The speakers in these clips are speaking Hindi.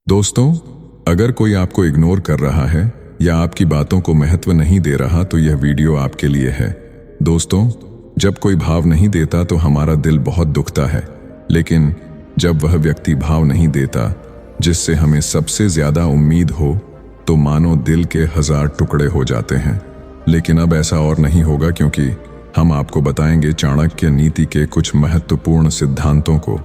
दोस्तों, अगर कोई आपको इग्नोर कर रहा है या आपकी बातों को महत्व नहीं दे रहा तो यह वीडियो आपके लिए है। दोस्तों, जब कोई भाव नहीं देता तो हमारा दिल बहुत दुखता है, लेकिन जब वह व्यक्ति भाव नहीं देता जिससे हमें सबसे ज्यादा उम्मीद हो तो मानो दिल के 1000 टुकड़े हो जाते हैं। लेकिन अब ऐसा और नहीं होगा, क्योंकि हम आपको बताएंगे चाणक्य नीति के कुछ महत्वपूर्ण सिद्धांतों को,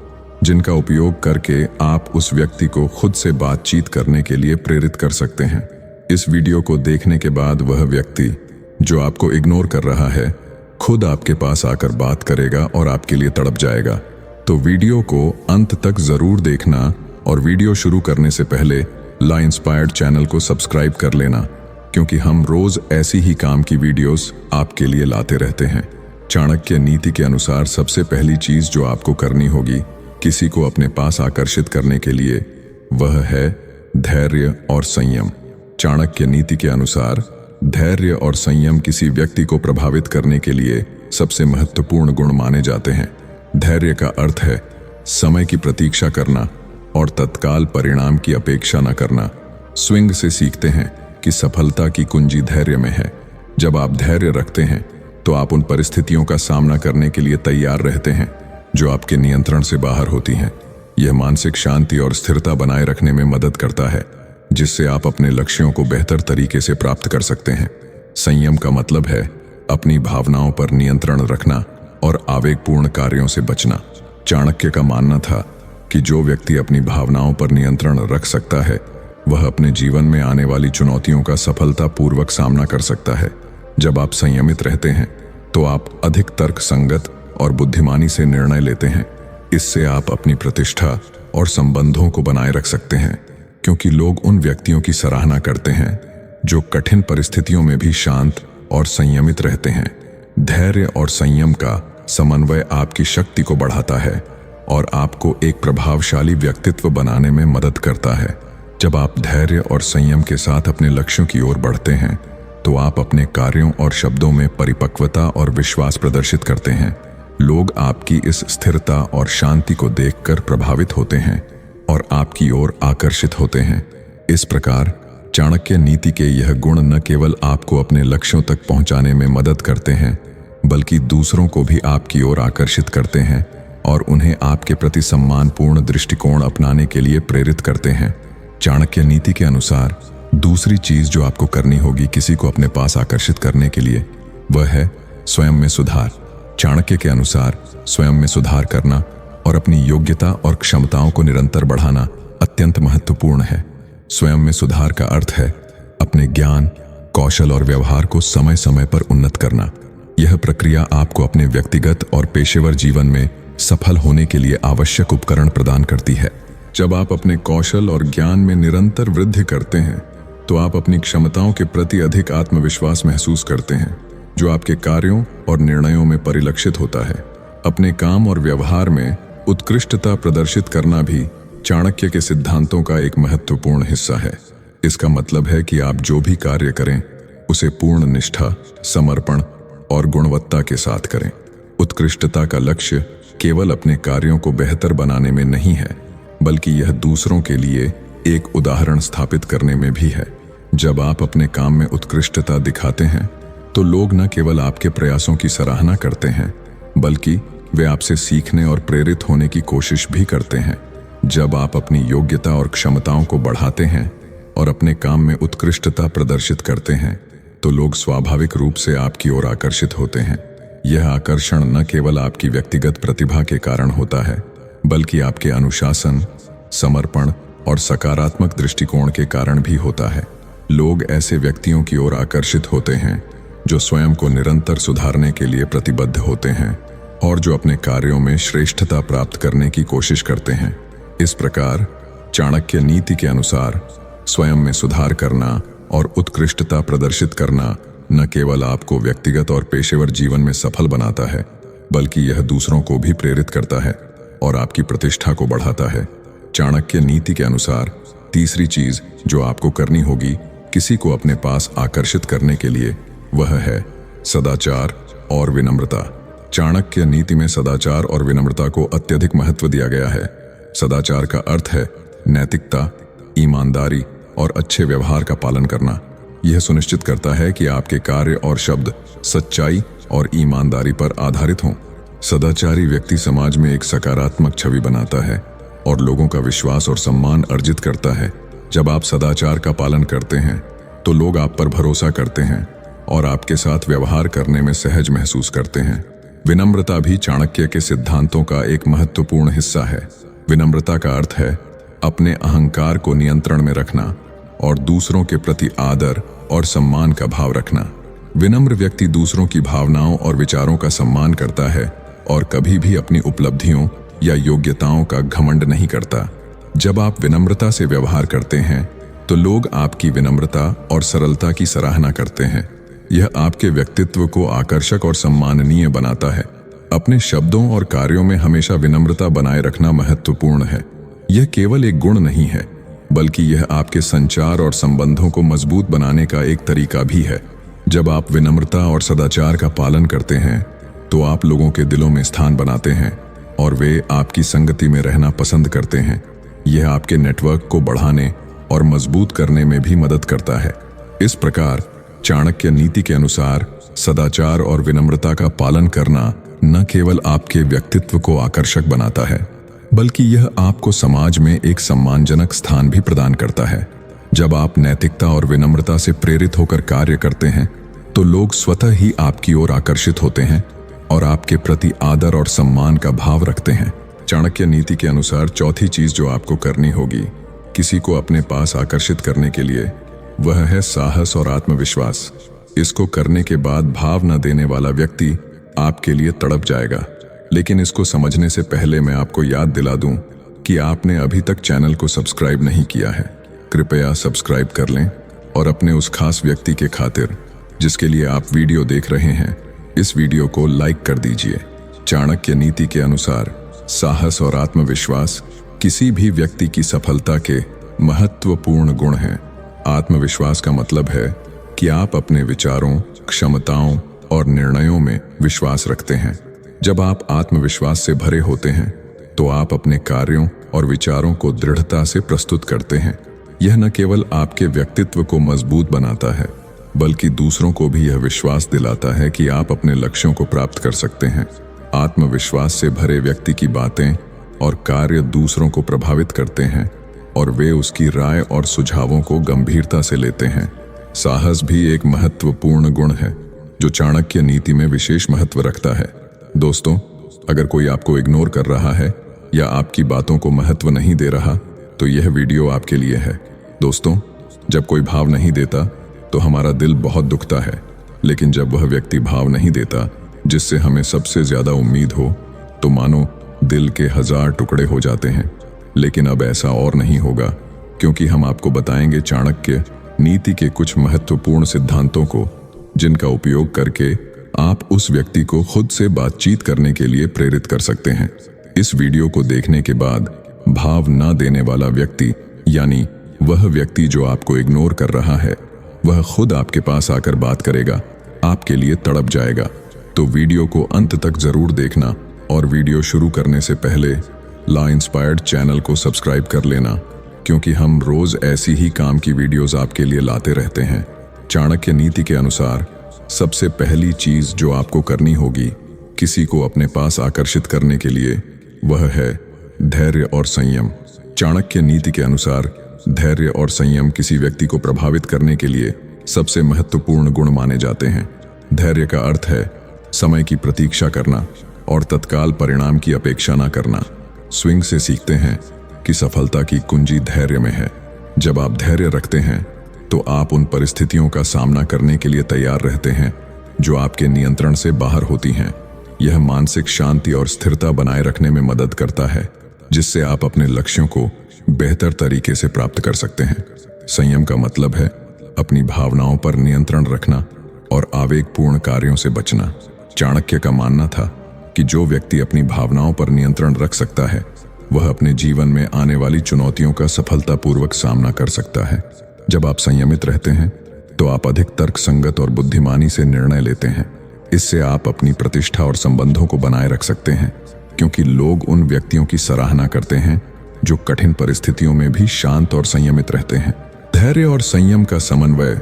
जिनका उपयोग करके आप उस व्यक्ति को खुद से बातचीत करने के लिए प्रेरित कर सकते हैं। इस वीडियो को देखने के बाद वह व्यक्ति जो आपको इग्नोर कर रहा है खुद आपके पास आकर बात करेगा और आपके लिए तड़प जाएगा। तो वीडियो को अंत तक जरूर देखना और वीडियो शुरू करने से पहले ला इंस्पायर्ड चैनल को सब्सक्राइब कर लेना, क्योंकि हम रोज ऐसी ही काम की वीडियोस आपके लिए लाते रहते हैं। चाणक्य नीति के अनुसार सबसे पहली चीज जो आपको करनी होगी किसी को अपने पास आकर्षित करने के लिए, वह है धैर्य और संयम। चाणक्य नीति के अनुसार धैर्य और संयम किसी व्यक्ति को प्रभावित करने के लिए सबसे महत्वपूर्ण गुण माने जाते हैं। धैर्य का अर्थ है समय की प्रतीक्षा करना और तत्काल परिणाम की अपेक्षा न करना। स्विंग से सीखते हैं कि सफलता की कुंजी धैर्य में है। जब आप धैर्य रखते हैं तो आप उन परिस्थितियों का सामना करने के लिए तैयार रहते हैं जो आपके नियंत्रण से बाहर होती हैं। यह मानसिक शांति और स्थिरता बनाए रखने में मदद करता है, जिससे आप अपने लक्ष्यों को बेहतर तरीके से प्राप्त कर सकते हैं। संयम का मतलब है अपनी भावनाओं पर नियंत्रण रखना और आवेगपूर्ण कार्यों से बचना। चाणक्य का मानना था कि जो व्यक्ति अपनी भावनाओं पर नियंत्रण रख सकता है वह अपने जीवन में आने वाली चुनौतियों का सफलतापूर्वक सामना कर सकता है। जब आप संयमित रहते हैं तो आप अधिक तर्क संगत और बुद्धिमानी से निर्णय लेते हैं। इससे आप अपनी प्रतिष्ठा और संबंधों को बनाए रख सकते हैं, क्योंकि लोग उन व्यक्तियों की सराहना करते हैं जो कठिन परिस्थितियों में भी शांत और संयमित रहते हैं। धैर्य और संयम का समन्वय आपकी शक्ति को बढ़ाता है और आपको एक प्रभावशाली व्यक्तित्व बनाने में मदद करता है। जब आप धैर्य और संयम के साथ अपने लक्ष्यों की ओर बढ़ते हैं तो आप अपने कार्यों और शब्दों में परिपक्वता और विश्वास प्रदर्शित करते हैं। लोग आपकी इस स्थिरता और शांति को देखकर प्रभावित होते हैं और आपकी ओर आकर्षित होते हैं। इस प्रकार चाणक्य नीति के यह गुण न केवल आपको अपने लक्ष्यों तक पहुंचाने में मदद करते हैं, बल्कि दूसरों को भी आपकी ओर आकर्षित करते हैं और उन्हें आपके प्रति सम्मानपूर्ण दृष्टिकोण अपनाने के लिए प्रेरित करते हैं। चाणक्य नीति के अनुसार दूसरी चीज जो आपको करनी होगी किसी को अपने पास आकर्षित करने के लिए, वह है स्वयं में सुधार। चाणक्य के अनुसार स्वयं में सुधार करना और अपनी योग्यता और क्षमताओं को निरंतर बढ़ाना अत्यंत महत्वपूर्ण है। स्वयं में सुधार का अर्थ है अपने ज्ञान, कौशल और व्यवहार को समय समय पर उन्नत करना। यह प्रक्रिया आपको अपने व्यक्तिगत और पेशेवर जीवन में सफल होने के लिए आवश्यक उपकरण प्रदान करती है। जब आप अपने कौशल और ज्ञान में निरंतर वृद्धि करते हैं तो आप अपनी क्षमताओं के प्रति अधिक आत्मविश्वास महसूस करते हैं, जो आपके कार्यों और निर्णयों में परिलक्षित होता है। अपने काम और व्यवहार में उत्कृष्टता प्रदर्शित करना भी चाणक्य के सिद्धांतों का एक महत्वपूर्ण हिस्सा है। इसका मतलब है कि आप जो भी कार्य करें उसे पूर्ण निष्ठा, समर्पण और गुणवत्ता के साथ करें। उत्कृष्टता का लक्ष्य केवल अपने कार्यों को बेहतर बनाने में नहीं है, बल्कि यह दूसरों के लिए एक उदाहरण स्थापित करने में भी है। जब आप अपने काम में उत्कृष्टता दिखाते हैं तो लोग न केवल आपके प्रयासों की सराहना करते हैं, बल्कि वे आपसे सीखने और प्रेरित होने की कोशिश भी करते हैं। जब आप अपनी योग्यता और क्षमताओं को बढ़ाते हैं और अपने काम में उत्कृष्टता प्रदर्शित करते हैं तो लोग स्वाभाविक रूप से आपकी ओर आकर्षित होते हैं। यह आकर्षण न केवल आपकी व्यक्तिगत प्रतिभा के कारण होता है, बल्कि आपके अनुशासन, समर्पण और सकारात्मक दृष्टिकोण के कारण भी होता है। लोग ऐसे व्यक्तियों की ओर आकर्षित होते हैं जो स्वयं को निरंतर सुधारने के लिए प्रतिबद्ध होते हैं और जो अपने कार्यों में श्रेष्ठता प्राप्त करने की कोशिश करते हैं। इस प्रकार चाणक्य नीति के अनुसार स्वयं में सुधार करना और उत्कृष्टता प्रदर्शित करना न केवल आपको व्यक्तिगत और पेशेवर जीवन में सफल बनाता है, बल्कि यह दूसरों को भी प्रेरित करता है और आपकी प्रतिष्ठा को बढ़ाता है। चाणक्य नीति के अनुसार तीसरी चीज जो आपको करनी होगी किसी को अपने पास आकर्षित करने के लिए, वह है सदाचार और विनम्रता। चाणक्य नीति में सदाचार और विनम्रता को अत्यधिक महत्व दिया गया है। सदाचार का अर्थ है नैतिकता, ईमानदारी और अच्छे व्यवहार का पालन करना। यह सुनिश्चित करता है कि आपके कार्य और शब्द सच्चाई और ईमानदारी पर आधारित हों। सदाचारी व्यक्ति समाज में एक सकारात्मक छवि बनाता है और लोगों का विश्वास और सम्मान अर्जित करता है। जब आप सदाचार का पालन करते हैं तो लोग आप पर भरोसा करते हैं और आपके साथ व्यवहार करने में सहज महसूस करते हैं। विनम्रता भी चाणक्य के सिद्धांतों का एक महत्वपूर्ण हिस्सा है। विनम्रता का अर्थ है अपने अहंकार को नियंत्रण में रखना और दूसरों के प्रति आदर और सम्मान का भाव रखना। विनम्र व्यक्ति दूसरों की भावनाओं और विचारों का सम्मान करता है और कभी भी अपनी उपलब्धियों या योग्यताओं का घमंड नहीं करता। जब आप विनम्रता से व्यवहार करते हैं तो लोग आपकी विनम्रता और सरलता की सराहना करते हैं। यह आपके व्यक्तित्व को आकर्षक और सम्माननीय बनाता है। अपने शब्दों और कार्यों में हमेशा विनम्रता बनाए रखना महत्वपूर्ण है। यह केवल एक गुण नहीं है, बल्कि यह आपके संचार और संबंधों को मजबूत बनाने का एक तरीका भी है। जब आप विनम्रता और सदाचार का पालन करते हैं तो आप लोगों के दिलों में स्थान बनाते हैं और वे आपकी संगति में रहना पसंद करते हैं। यह आपके नेटवर्क को बढ़ाने और मजबूत करने में भी मदद करता है। इस प्रकार चाणक्य नीति के अनुसार सदाचार और विनम्रता का पालन करना न केवल आपके व्यक्तित्व को आकर्षक बनाता है, बल्कि यह आपको समाज में एक सम्मानजनक स्थान भी प्रदान करता है। जब आप नैतिकता और विनम्रता से प्रेरित होकर कार्य करते हैं तो लोग स्वतः ही आपकी ओर आकर्षित होते हैं और आपके प्रति आदर और सम्मान का भाव रखते हैं। चाणक्य नीति के अनुसार चौथी चीज जो आपको करनी होगी किसी को अपने पास आकर्षित करने के लिए, वह है साहस और आत्मविश्वास। इसको करने के बाद भाव न देने वाला व्यक्ति आपके लिए तड़प जाएगा। लेकिन इसको समझने से पहले मैं आपको याद दिला दूं कि आपने अभी तक चैनल को सब्सक्राइब नहीं किया है। कृपया सब्सक्राइब कर लें और अपने उस खास व्यक्ति के खातिर जिसके लिए आप वीडियो देख रहे हैं, इस वीडियो को लाइक कर दीजिए। चाणक्य नीति के अनुसार साहस और आत्मविश्वास किसी भी व्यक्ति की सफलता के महत्वपूर्ण गुण हैं। आत्मविश्वास का मतलब है कि आप अपने विचारों, क्षमताओं और निर्णयों में विश्वास रखते हैं। जब आप आत्मविश्वास से भरे होते हैं तो आप अपने कार्यों और विचारों को दृढ़ता से प्रस्तुत करते हैं। यह न केवल आपके व्यक्तित्व को मजबूत बनाता है, बल्कि दूसरों को भी यह विश्वास दिलाता है कि आप अपने लक्ष्यों को प्राप्त कर सकते हैं। आत्मविश्वास से भरे व्यक्ति की बातें और कार्य दूसरों को प्रभावित करते हैं और वे उसकी राय और सुझावों को गंभीरता से लेते हैं। साहस भी एक महत्वपूर्ण गुण है जो चाणक्य नीति में विशेष महत्व रखता है। दोस्तों, अगर कोई आपको इग्नोर कर रहा है या आपकी बातों को महत्व नहीं दे रहा तो यह वीडियो आपके लिए है। दोस्तों, जब कोई भाव नहीं देता तो हमारा दिल बहुत दुखता है, लेकिन जब वह व्यक्ति भाव नहीं देता जिससे हमें सबसे ज्यादा उम्मीद हो तो मानो दिल के 1000 टुकड़े हो जाते हैं। लेकिन अब ऐसा और नहीं होगा, क्योंकि हम आपको बताएंगे चाणक्य नीति के कुछ महत्वपूर्ण सिद्धांतों को, जिनका उपयोग करके आप उस व्यक्ति को खुद से बातचीत करने के लिए प्रेरित कर सकते हैं। इस वीडियो को देखने के बाद भाव न देने वाला व्यक्ति, यानी वह व्यक्ति जो आपको इग्नोर कर रहा है, वह खुद आपके पास आकर बात करेगा, आपके लिए तड़प जाएगा। तो वीडियो को अंत तक जरूर देखना और वीडियो शुरू करने से पहले ला इंस्पायर्ड चैनल को सब्सक्राइब कर लेना, क्योंकि हम रोज ऐसी ही काम की वीडियोस आपके लिए लाते रहते हैं। चाणक्य नीति के अनुसार सबसे पहली चीज जो आपको करनी होगी किसी को अपने पास आकर्षित करने के लिए, वह है धैर्य और संयम। चाणक्य नीति के अनुसार धैर्य और संयम किसी व्यक्ति को प्रभावित करने के लिए सबसे महत्वपूर्ण गुण माने जाते हैं। धैर्य का अर्थ है समय की प्रतीक्षा करना और तत्काल परिणाम की अपेक्षा न करना। स्विंग से सीखते हैं कि सफलता की कुंजी धैर्य में है। जब आप धैर्य रखते हैं तो आप उन परिस्थितियों का सामना करने के लिए तैयार रहते हैं जो आपके नियंत्रण से बाहर होती हैं। यह मानसिक शांति और स्थिरता बनाए रखने में मदद करता है, जिससे आप अपने लक्ष्यों को बेहतर तरीके से प्राप्त कर सकते हैं। संयम का मतलब है अपनी भावनाओं पर नियंत्रण रखना और आवेगपूर्ण कार्यों से बचना। चाणक्य का मानना था कि जो व्यक्ति अपनी भावनाओं पर नियंत्रण रख सकता है, वह अपने जीवन में आने वाली चुनौतियों का सफलतापूर्वक सामना कर सकता है। जब आप संयमित रहते हैं तो आप अधिक तर्कसंगत और बुद्धिमानी से निर्णय लेते हैं। इससे आप अपनी प्रतिष्ठा और संबंधों को बनाए रख सकते हैं, क्योंकि लोग उन व्यक्तियों की सराहना करते हैं जो कठिन परिस्थितियों में भी शांत और संयमित रहते हैं। धैर्य और संयम का समन्वय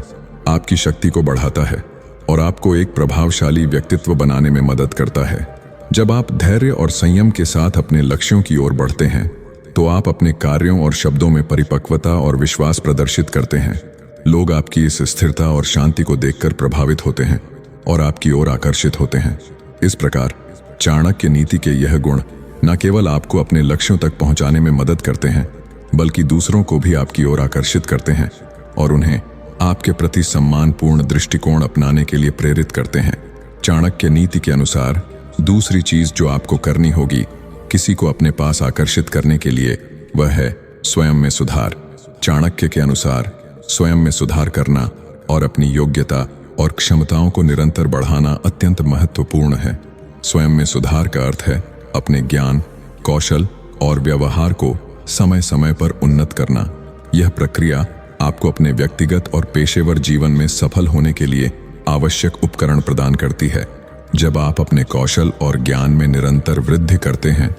आपकी शक्ति को बढ़ाता है और आपको एक प्रभावशाली व्यक्तित्व बनाने में मदद करता है। जब आप धैर्य और संयम के साथ अपने लक्ष्यों की ओर बढ़ते हैं तो आप अपने कार्यों और शब्दों में परिपक्वता और विश्वास प्रदर्शित करते हैं। लोग आपकी इस स्थिरता और शांति को देखकर प्रभावित होते हैं और आपकी ओर आकर्षित होते हैं। इस प्रकार चाणक्य नीति के यह गुण न केवल आपको अपने लक्ष्यों तक पहुंचाने में मदद करते हैं, बल्कि दूसरों को भी आपकी ओर आकर्षित करते हैं और उन्हें आपके प्रति सम्मानपूर्ण दृष्टिकोण अपनाने के लिए प्रेरित करते हैं। चाणक्य नीति के अनुसार दूसरी चीज जो आपको करनी होगी किसी को अपने पास आकर्षित करने के लिए, वह है स्वयं में सुधार। चाणक्य के अनुसार स्वयं में सुधार करना और अपनी योग्यता और क्षमताओं को निरंतर बढ़ाना अत्यंत महत्वपूर्ण है। स्वयं में सुधार का अर्थ है अपने ज्ञान, कौशल और व्यवहार को समय समय पर उन्नत करना। यह प्रक्रिया आपको अपने व्यक्तिगत और पेशेवर जीवन में सफल होने के लिए आवश्यक उपकरण प्रदान करती है। जब आप अपने कौशल और ज्ञान में निरंतर वृद्धि करते हैं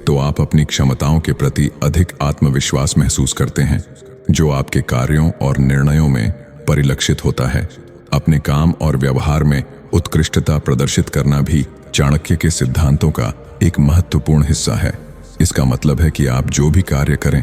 तो आप अपनी क्षमताओं के प्रति अधिक आत्मविश्वास महसूस करते हैं, जो आपके कार्यों और निर्णयों में परिलक्षित होता है। अपने काम और व्यवहार में उत्कृष्टता प्रदर्शित करना भी चाणक्य के सिद्धांतों का एक महत्वपूर्ण हिस्सा है। इसका मतलब है कि आप जो भी कार्य करें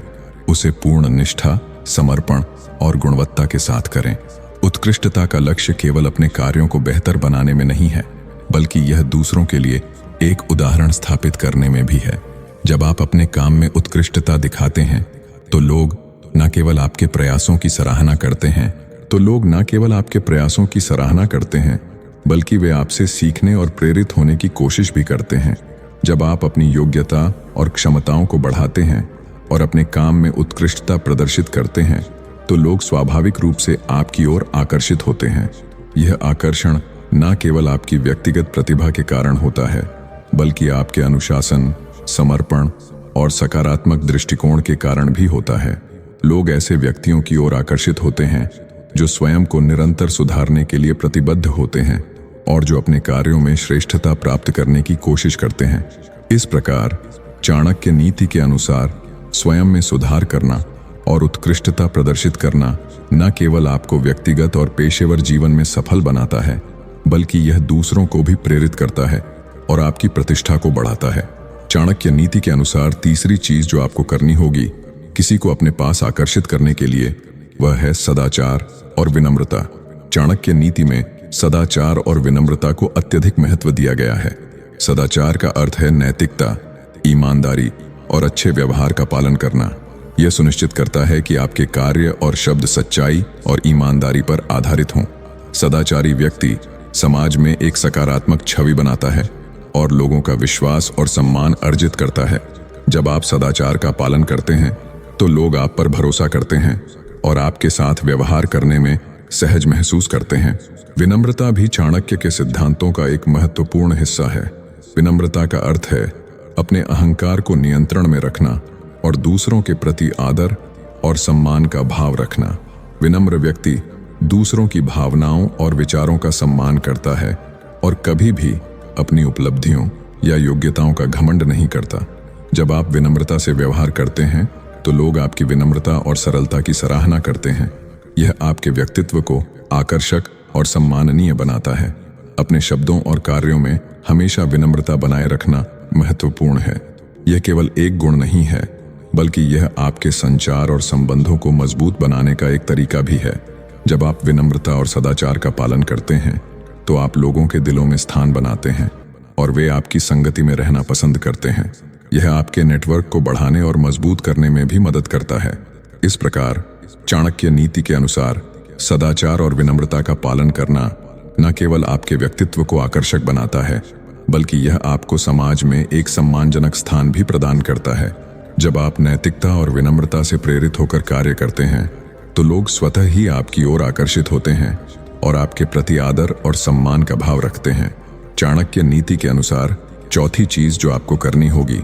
उसे पूर्ण निष्ठा, समर्पण और गुणवत्ता के साथ करें। उत्कृष्टता का लक्ष्य केवल अपने कार्यों को बेहतर बनाने में नहीं है, बल्कि यह दूसरों के लिए एक उदाहरण स्थापित करने में भी है। जब आप अपने काम में उत्कृष्टता दिखाते हैं तो लोग न केवल आपके प्रयासों की सराहना करते हैं, बल्कि वे आपसे सीखने और प्रेरित होने की कोशिश भी करते हैं। जब आप अपनी योग्यता और क्षमताओं को बढ़ाते हैं और अपने काम में उत्कृष्टता प्रदर्शित करते हैं तो लोग स्वाभाविक रूप से आपकी ओर आकर्षित होते हैं। यह आकर्षण न केवल आपकी व्यक्तिगत प्रतिभा के कारण होता है, बल्कि आपके अनुशासन, समर्पण और सकारात्मक दृष्टिकोण के कारण भी होता है। लोग ऐसे व्यक्तियों की ओर आकर्षित होते हैं जो स्वयं को निरंतर सुधारने के लिए प्रतिबद्ध होते हैं और जो अपने कार्यों में श्रेष्ठता प्राप्त करने की कोशिश करते हैं। इस प्रकार चाणक्य नीति के अनुसार स्वयं में सुधार करना और उत्कृष्टता प्रदर्शित करना न केवल आपको व्यक्तिगत और पेशेवर जीवन में सफल बनाता है, बल्कि यह दूसरों को भी प्रेरित करता है और आपकी प्रतिष्ठा को बढ़ाता है। चाणक्य नीति के अनुसार तीसरी चीज जो आपको करनी होगी किसी को अपने पास आकर्षित करने के लिए, वह है सदाचार और विनम्रता। चाणक्य नीति में सदाचार और विनम्रता को अत्यधिक महत्व दिया गया है। सदाचार का अर्थ है नैतिकता, ईमानदारी और अच्छे व्यवहार का पालन करना। यह सुनिश्चित करता है कि आपके कार्य और शब्द सच्चाई और ईमानदारी पर आधारित हों। सदाचारी व्यक्ति समाज में एक सकारात्मक छवि बनाता है और लोगों का विश्वास और सम्मान अर्जित करता है। जब आप सदाचार का पालन करते हैं तो लोग आप पर भरोसा करते हैं और आपके साथ व्यवहार करने में सहज महसूस करते हैं। विनम्रता भी चाणक्य के सिद्धांतों का एक महत्वपूर्ण हिस्सा है। विनम्रता का अर्थ है अपने अहंकार को नियंत्रण में रखना और दूसरों के प्रति आदर और सम्मान का भाव रखना। विनम्र व्यक्ति दूसरों की भावनाओं और विचारों का सम्मान करता है और कभी भी अपनी उपलब्धियों या योग्यताओं का घमंड नहीं करता। जब आप विनम्रता से व्यवहार करते हैं तो लोग आपकी विनम्रता और सरलता की सराहना करते हैं। यह आपके व्यक्तित्व को आकर्षक और सम्माननीय बनाता है। अपने शब्दों और कार्यों में हमेशा विनम्रता बनाए रखना महत्वपूर्ण है। यह केवल एक गुण नहीं है, बल्कि यह आपके संचार और संबंधों को मजबूत बनाने का एक तरीका भी है। जब आप विनम्रता और सदाचार का पालन करते हैं तो आप लोगों के दिलों में स्थान बनाते हैं और वे आपकी संगति में रहना पसंद करते हैं। यह आपके नेटवर्क को बढ़ाने और मजबूत करने में भी मदद करता है। इस प्रकार चाणक्य नीति के अनुसार सदाचार और विनम्रता का पालन करना न केवल आपके व्यक्तित्व को आकर्षक बनाता है, बल्कि यह आपको समाज में एक सम्मानजनक स्थान भी प्रदान करता है। जब आप नैतिकता और विनम्रता से प्रेरित होकर कार्य करते हैं तो लोग स्वतः ही आपकी ओर आकर्षित होते हैं और आपके प्रति आदर और सम्मान का भाव रखते हैं। चाणक्य नीति के अनुसार चौथी चीज जो आपको करनी होगी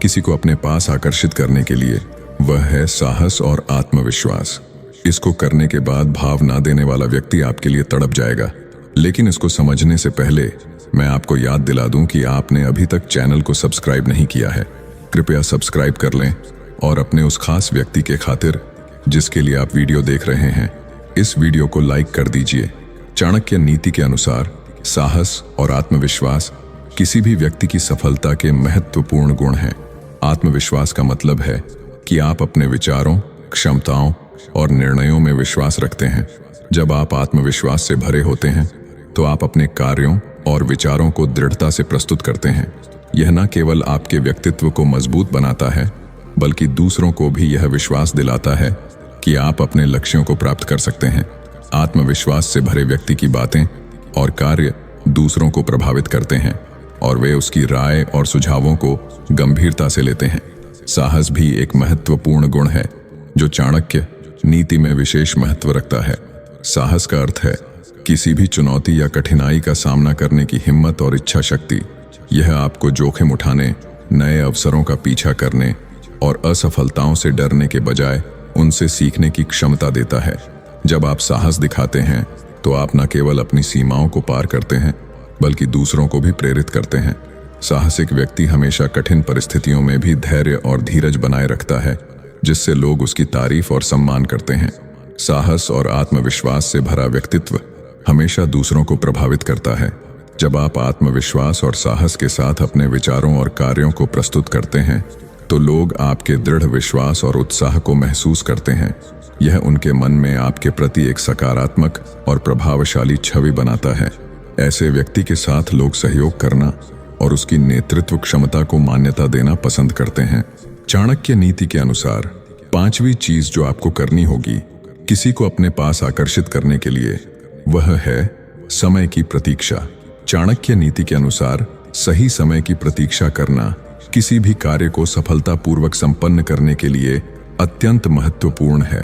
किसी को अपने पास आकर्षित करने के लिए, वह है साहस और आत्मविश्वास। इसको करने के बाद भाव ना देने वाला व्यक्ति आपके लिए तड़प जाएगा। लेकिन इसको समझने से पहले मैं आपको याद दिला दूं कि आपने अभी तक चैनल को सब्सक्राइब नहीं किया है। कृपया सब्सक्राइब कर लें और अपने उस खास व्यक्ति के खातिर जिसके लिए आप वीडियो देख रहे हैं, इस वीडियो को लाइक कर दीजिए। चाणक्य नीति के अनुसार साहस और आत्मविश्वास किसी भी व्यक्ति की सफलता के महत्वपूर्ण गुण हैं। आत्मविश्वास का मतलब है कि आप अपने विचारों, क्षमताओं और निर्णयों में विश्वास रखते हैं। जब आप आत्मविश्वास से भरे होते हैं तो आप अपने कार्यों और विचारों को दृढ़ता से प्रस्तुत करते हैं। यह न केवल आपके व्यक्तित्व को मजबूत बनाता है, बल्कि दूसरों को भी यह विश्वास दिलाता है कि आप अपने लक्ष्यों को प्राप्त कर सकते हैं। आत्मविश्वास से भरे व्यक्ति की बातें और कार्य दूसरों को प्रभावित करते हैं और वे उसकी राय और सुझावों को गंभीरता से लेते हैं। साहस भी एक महत्वपूर्ण गुण है जो चाणक्य नीति में विशेष महत्व रखता है। साहस का अर्थ है किसी भी चुनौती या कठिनाई का सामना करने की हिम्मत और इच्छा शक्ति। यह आपको जोखिम उठाने, नए अवसरों का पीछा करने और असफलताओं से डरने के बजाय उनसे सीखने की क्षमता देता है। जब आप साहस दिखाते हैं तो आप न केवल अपनी सीमाओं को पार करते हैं, बल्कि दूसरों को भी प्रेरित करते हैं। साहसिक व्यक्ति हमेशा कठिन परिस्थितियों में भी धैर्य और धीरज बनाए रखता है, जिससे लोग उसकी तारीफ और सम्मान करते हैं। साहस और आत्मविश्वास से भरा व्यक्तित्व हमेशा दूसरों को प्रभावित करता है। जब आप आत्मविश्वास और साहस के साथ अपने विचारों और कार्यों को प्रस्तुत करते हैं तो लोग आपके दृढ़ विश्वास और उत्साह को महसूस करते हैं। यह उनके मन में आपके प्रति एक सकारात्मक और प्रभावशाली छवि बनाता है। ऐसे व्यक्ति के साथ लोग सहयोग करना और उसकी नेतृत्व क्षमता को मान्यता देना पसंद करते हैं। चाणक्य नीति के अनुसार 5वीं चीज जो आपको करनी होगी किसी को अपने पास आकर्षित करने के लिए, वह है समय की प्रतीक्षा। चाणक्य नीति के अनुसार सही समय की प्रतीक्षा करना किसी भी कार्य को सफलतापूर्वक संपन्न करने के लिए अत्यंत महत्वपूर्ण है।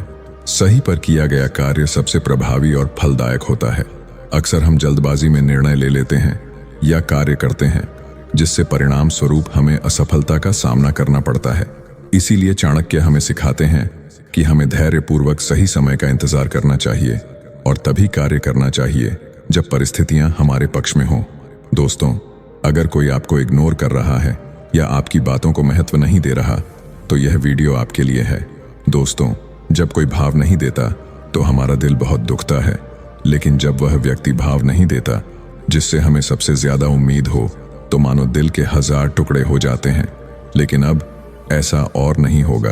सही पर किया गया कार्य सबसे प्रभावी और फलदायक होता है। अक्सर हम जल्दबाजी में निर्णय ले लेते हैं या कार्य करते हैं, जिससे परिणाम स्वरूप हमें असफलता का सामना करना पड़ता है। इसीलिए चाणक्य हमें सिखाते हैं कि हमें धैर्यपूर्वक सही समय का इंतजार करना चाहिए और तभी कार्य करना चाहिए जब परिस्थितियां हमारे पक्ष में हों। दोस्तों, अगर कोई आपको इग्नोर कर रहा है या आपकी बातों को महत्व नहीं दे रहा, तो यह वीडियो आपके लिए है। दोस्तों, जब कोई भाव नहीं देता तो हमारा दिल बहुत दुखता है, लेकिन जब वह व्यक्ति भाव नहीं देता जिससे हमें सबसे ज्यादा उम्मीद हो, तो मानो दिल के 1000 टुकड़े हो जाते हैं। लेकिन अब ऐसा और नहीं होगा,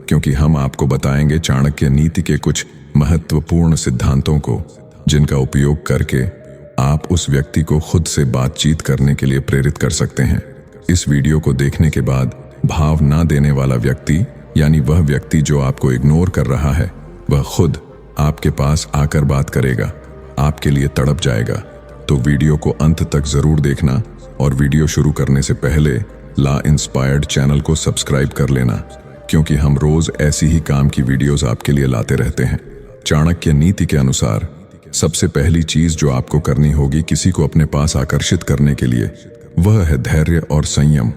क्योंकि हम आपको बताएंगे चाणक्य नीति के कुछ महत्वपूर्ण सिद्धांतों को, जिनका उपयोग करके आप उस व्यक्ति को खुद से बातचीत करने के लिए प्रेरित कर सकते हैं। इस वीडियो को देखने के बाद भाव ना देने वाला व्यक्ति, यानी वह व्यक्ति जो आपको इग्नोर कर रहा है, वह खुद आपके पास आकर बात करेगा, आपके लिए तड़प जाएगा। तो वीडियो को अंत तक जरूर देखना और वीडियो शुरू करने से पहले ला इंस्पायर्ड चैनल को सब्सक्राइब कर लेना, क्योंकि हम रोज ऐसी ही काम की वीडियोस आपके लिए लाते रहते हैं। चाणक्य नीति के अनुसार सबसे पहली चीज जो आपको करनी होगी किसी को अपने पास आकर्षित करने के लिए, वह है धैर्य और संयम।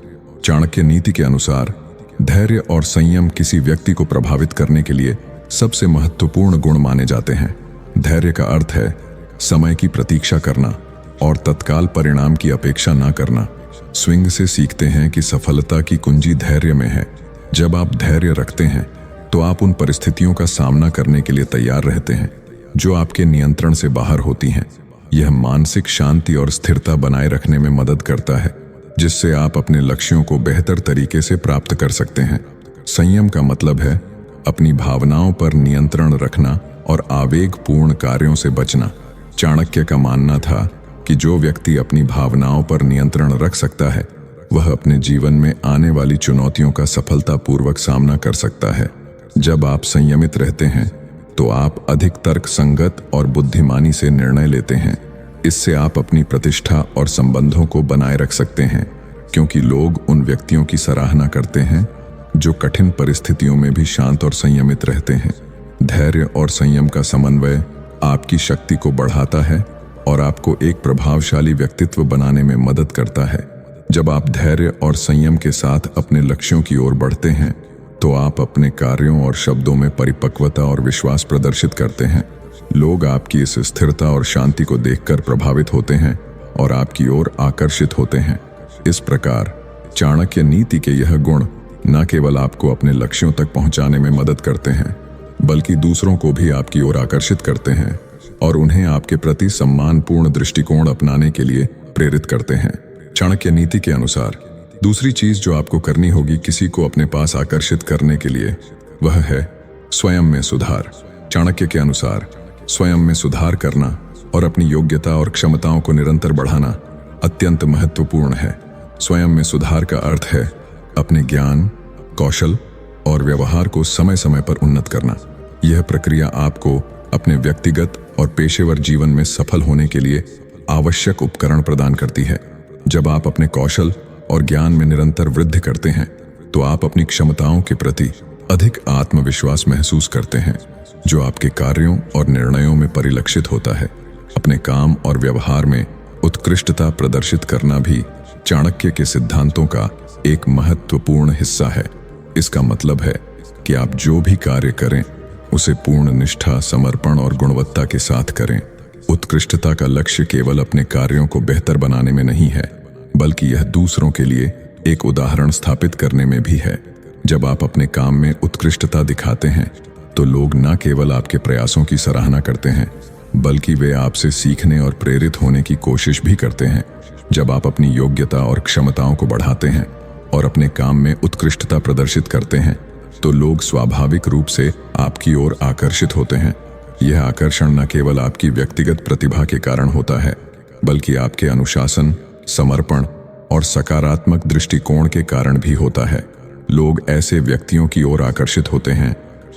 चाणक्य नीति के अनुसार धैर्य और संयम किसी व्यक्ति को प्रभावित करने के लिए सबसे महत्वपूर्ण गुण माने जाते हैं। धैर्य का अर्थ है समय की प्रतीक्षा करना और तत्काल परिणाम की अपेक्षा न करना। स्विंग से सीखते हैं कि सफलता की कुंजी धैर्य में है। जब आप धैर्य रखते हैं तो आप उन परिस्थितियों का सामना करने के लिए तैयार रहते हैं जो आपके नियंत्रण से बाहर होती हैं। यह मानसिक शांति और स्थिरता बनाए रखने में मदद करता है, जिससे आप अपने लक्ष्यों को बेहतर तरीके से प्राप्त कर सकते हैं। संयम का मतलब है अपनी भावनाओं पर नियंत्रण रखना और आवेगपूर्ण कार्यों से बचना। चाणक्य का मानना था कि जो व्यक्ति अपनी भावनाओं पर नियंत्रण रख सकता है, वह अपने जीवन में आने वाली चुनौतियों का सफलतापूर्वक सामना कर सकता है। जब आप संयमित रहते हैं तो आप अधिक तर्क संगत और बुद्धिमानी से निर्णय लेते हैं। इससे आप अपनी प्रतिष्ठा और संबंधों को बनाए रख सकते हैं, क्योंकि लोग उन व्यक्तियों की सराहना करते हैं जो कठिन परिस्थितियों में भी शांत और संयमित रहते हैं। धैर्य और संयम का समन्वय आपकी शक्ति को बढ़ाता है और आपको एक प्रभावशाली व्यक्तित्व बनाने में मदद करता है। जब आप धैर्य और संयम के साथ अपने लक्ष्यों की ओर बढ़ते हैं तो आप अपने कार्यों और शब्दों में परिपक्वता और विश्वास प्रदर्शित करते हैं। लोग आपकी इस स्थिरता और शांति को देखकर प्रभावित होते हैं और आपकी ओर आकर्षित होते हैं। इस प्रकार चाणक्य नीति के यह गुण न केवल आपको अपने लक्ष्यों तक पहुंचाने में मदद करते हैं, बल्कि दूसरों को भी आपकी ओर आकर्षित करते हैं और उन्हें आपके प्रति सम्मानपूर्ण दृष्टिकोण अपनाने के लिए प्रेरित करते हैं। चाणक्य नीति के अनुसार दूसरी चीज जो आपको करनी होगी किसी को अपने पास आकर्षित करने के लिए, वह है स्वयं में सुधार। चाणक्य के अनुसार स्वयं में सुधार करना और अपनी योग्यता और क्षमताओं को निरंतर बढ़ाना अत्यंत महत्वपूर्ण है। स्वयं में सुधार का अर्थ है अपने ज्ञान, कौशल और व्यवहार को समय समय पर उन्नत करना। यह प्रक्रिया आपको अपने व्यक्तिगत और पेशेवर जीवन में सफल होने के लिए आवश्यक उपकरण प्रदान करती है। जब आप अपने कौशल और ज्ञान में निरंतर वृद्धि करते हैं तो आप अपनी क्षमताओं के प्रति अधिक आत्मविश्वास महसूस करते हैं, जो आपके कार्यों और निर्णयों में परिलक्षित होता है। अपने काम और व्यवहार में उत्कृष्टता प्रदर्शित करना भी चाणक्य के सिद्धांतों का एक महत्वपूर्ण हिस्सा है। इसका मतलब है कि आप जो भी कार्य करें उसे पूर्ण निष्ठा, समर्पण और गुणवत्ता के साथ करें। उत्कृष्टता का लक्ष्य केवल अपने कार्यों को बेहतर बनाने में नहीं है, बल्कि यह दूसरों के लिए एक उदाहरण स्थापित करने में भी है। जब आप अपने काम में उत्कृष्टता दिखाते हैं तो लोग न केवल आपके प्रयासों की सराहना करते हैं, बल्कि वे आपसे सीखने और प्रेरित होने की कोशिश भी करते हैं। जब आप अपनी योग्यता और क्षमताओं को बढ़ाते हैं और अपने काम में उत्कृष्टता प्रदर्शित करते हैं तो लोग स्वाभाविक रूप से आपकी ओर आकर्षित होते हैं। यह आकर्षण न केवल आपकी व्यक्तिगत प्रतिभा के कारण होता है, बल्कि आपके अनुशासन, समर्पण और सकारात्मक दृष्टिकोण के कारण भी होता है। लोग ऐसे व्यक्तियों की ओर आकर्षित होते हैं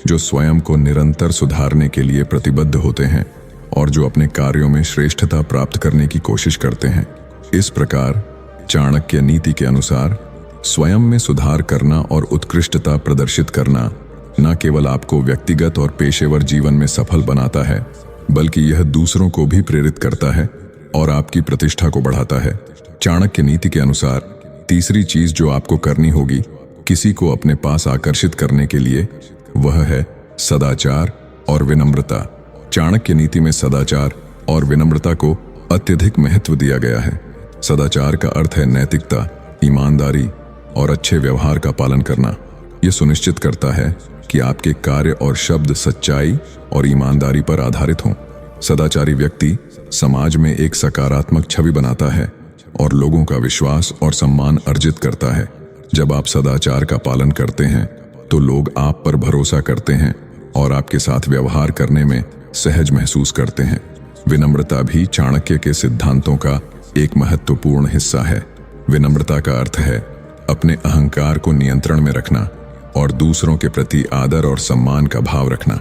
जो स्वयं को निरंतर सुधारने के लिए प्रतिबद्ध होते हैं और जो अपने कार्यों में श्रेष्ठता प्राप्त करने की कोशिश करते हैं। इस प्रकार चाणक्य नीति के अनुसार स्वयं में सुधार करना और उत्कृष्टता प्रदर्शित करना न केवल आपको व्यक्तिगत और पेशेवर जीवन में सफल बनाता है, बल्कि यह दूसरों को भी प्रेरित करता है और आपकी प्रतिष्ठा को बढ़ाता है। चाणक्य नीति के अनुसार तीसरी चीज जो आपको करनी होगी किसी को अपने पास आकर्षित करने के लिए, वह है सदाचार और विनम्रता। चाणक्य नीति में सदाचार और विनम्रता को अत्यधिक महत्व दिया गया है। सदाचार का अर्थ है नैतिकता, ईमानदारी और अच्छे व्यवहार का पालन करना। यह सुनिश्चित करता है कि आपके कार्य और शब्द सच्चाई और ईमानदारी पर आधारित हों। सदाचारी व्यक्ति समाज में एक सकारात्मक छवि बनाता है और लोगों का विश्वास और सम्मान अर्जित करता है। जब आप सदाचार का पालन करते हैं तो लोग आप पर भरोसा करते हैं और आपके साथ व्यवहार करने में सहज महसूस करते हैं। विनम्रता भी चाणक्य के सिद्धांतों का एक महत्वपूर्ण हिस्सा है। विनम्रता का अर्थ है अपने अहंकार को नियंत्रण में रखना और दूसरों के प्रति आदर और सम्मान का भाव रखना।